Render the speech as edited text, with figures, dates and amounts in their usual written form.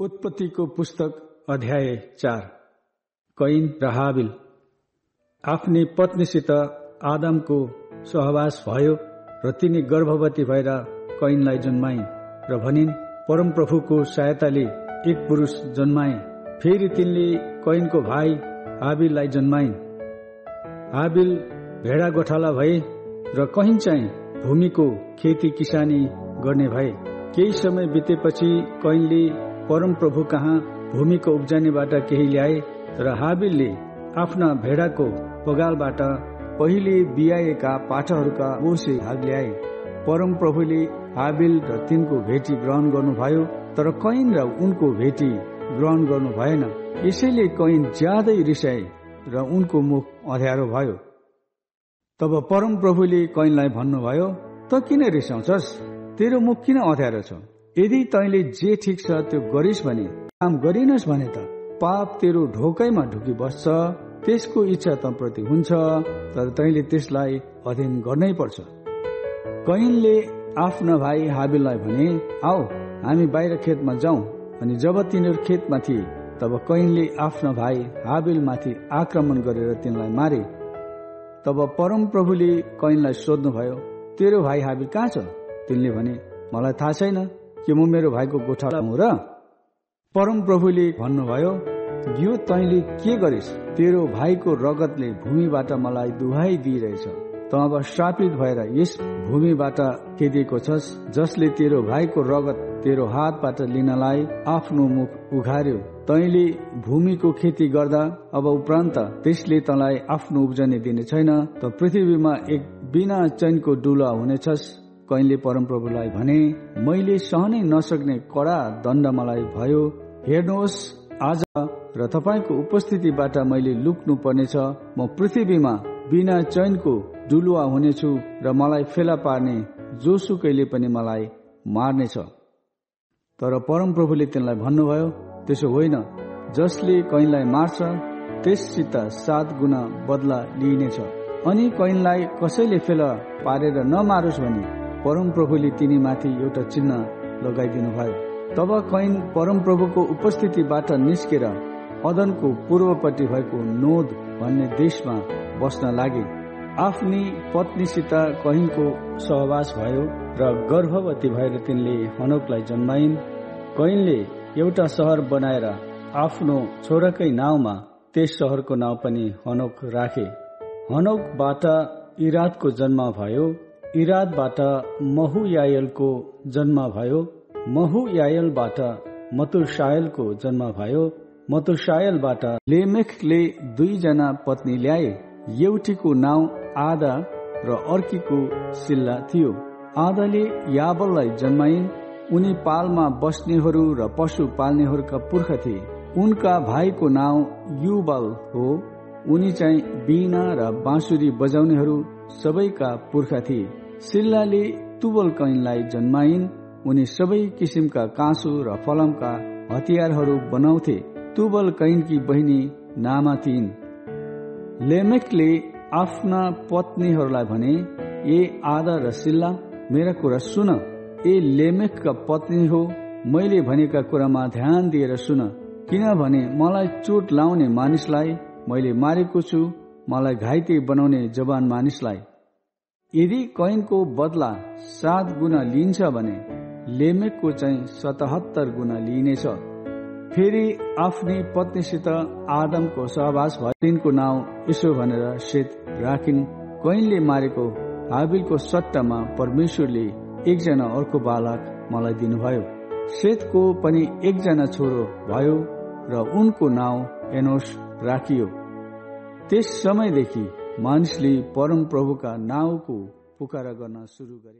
उत्पत्तिको पुस्तक अध्याय 4। कैन र हाबिल। आफ्नी पत्नीसित आदमको सहवास भयो र तिनी गर्भवती भएर कैनलाई जन्माइन् र भनिन्, परमप्रभुको सहायताले एक पुरुष जन्माए। फेरि तिनले कैनको भाइ हाबिललाई जन्माइन्। हाबिल भेडा गोठाला भए र कैन चाहिँ भूमिको खेती किसानी गर्ने भए। केही समय बितेपछि कैनले परमप्रभु कहाँ भूमिको उब्जनीबाट केही ल्याए र हाबिलले आफ्ना भेडाको पगालबाट पहिले बियाएका पाठाहरूका बोसे भाग ल्याए। परमप्रभुले हाबिल र तिनको भेटी ग्रहण गर्नुभयो, तर कैन र उनको भेटी ग्रहण गर्नु भएन। यसैले कैन ज्यादै रिसाए र उनको मुख अँध्यारो भयो। तब परमप्रभुले कैनलाई भन्नुभयो, त किन रिसाउँछस्? तेरो मुख किन अँध्यारो छ? यदि तैँले जे ठिक छ त्यो गरिस् भने, काम गरिनस् भने त पाप तेरो ढोकैमा ढुकी बस्छ। त्यसको इच्छा तँप्रति हुन्छ, तर तैँले त्यसलाई अधीन गर्नै पर्छ। कैनले आफ्ना भाइ हाबिललाई भने, आऊ हामी बाहिर खेतमा जाउँ। अनि जब तिनीहरू खेतमा थिए, तब कैनले आफ्ना भाइ हाबिलमाथि आक्रमण गरेर तिनलाई मारे। तब परमप्रभुले कैनलाई सोध्नुभयो, तेरो भाइ हाबिल कहाँ छ? तिनले भने, मलाई थाहा छैन कि म मेरो भाइको गोठाला हुँ र? परमप्रभुले भन्नुभयो, यो तैँले के गरिस्? तेरो भाइको रगतले भूमिबाट मलाई दुहाई दिइरहेछ। त अब श्रापित भएर यस भूमिबाट खेदिएको छस्, जसले तेरो भाइको रगत तेरो हातबाट लिनलाई आफ्नो मुख उघार्यो। तैँले भूमिको खेती गर्दा अब उपरान्त त्यसले तँलाई आफ्नो उब्जनी दिने छैन, त पृथ्वीमा एक बिना चैनको डुला हुनेछस्। कैनले परमप्रभुलाई भने, मैले सहनै नसक्ने कडा दण्ड मलाई भयो। हेर्नुहोस्, आज र तपाईँको उपस्थितिबाट मैले लुक्नु पर्नेछ। म पृथ्वीमा बिना चैनको डुलुवा हुनेछु र मलाई फेला पार्ने जोसुकैले पनि मलाई मार्नेछ। तर परमप्रभुले तिनलाई भन्नुभयो, त्यसो होइन। जसले कैनलाई मार्छ त्यससित 7 गुणा बदला लिइनेछ। अनि कैनलाई कसैले फेला पारेर नमारोस् भने परमप्रभुले तिनीमाथि एउटा चिन्ह लगाइदिनु भयो। तब कैन परमप्रभुको उपस्थितिबाट निस्केर अदनको पूर्वपट्टि भएको नोद भन्ने देशमा बस्न लागे। आफ्नी पत्नीसित कैनको सहवास भयो र गर्भवती भएर तिनले हनोकलाई जन्माइन्। कैनले एउटा सहर बनाएर आफ्नो छोराकै नाउँमा त्यस सहरको नाउँ पनि हनोक राखे। हनोकबाट इरादको जन्म भयो। इरादबाट महुयायलको जन्म भयो। महुयायलबाट मतुशायलको जन्म भयो। मतुशायलबाट लेमेखले 2 जना पत्नी ल्याए। एउटीको नाउँ आदा र अर्कीको सिल्ला थियो। आदाले याबललाई जन्माइन्। उनी पालमा बस्नेहरू र पशु पाल्नेहरूका पुर्खा थिए। उनका भाइको नाउँ युबल हो। उनी चाहिँ बीना र बाँसुरी बजाउनेहरू सबैका पुर्खा थिए। सिल्लाले तुबल कैनलाई जन्माइन्। उनी सबै किसिमका काँसु र फलमका हतियारहरू बनाउँथे। तुबल कैनकी बहिनी नामा थिइन्। लेमेकले आफ्ना पत्नीहरूलाई भने, ए आदा र सिल्ला, मेरा कुरा सुन। ए लेमेकका पत्नी हो, मैले भनेका कुरामा ध्यान दिएर सुन। किनभने मलाई चोट लाउने मानिसलाई मैले मारेको छु, मलाई घाइते बनाउने जवान मानिसलाई। यदि कैनको बदला 7 गुणा लिन्छ भने लेमेकको चाहिँ 77 गुणा लिइनेछ। फेरि आफ्नी पत्नीसित आदमको सहवास भयो। तिनको नाउँ यसो भनेर सेत राखिन्। कैनले मारेको हाबिलको सट्टामा परमेश्वरले एकजना अर्को बालक मलाई दिनुभयो। सेतको पनि एकजना छोरो भयो र उनको नाउँ एनोस राखियो। त्यस समयदेखि मानिसले परमप्रभुका नाउँको पुकारा गर्न सुरु गरे।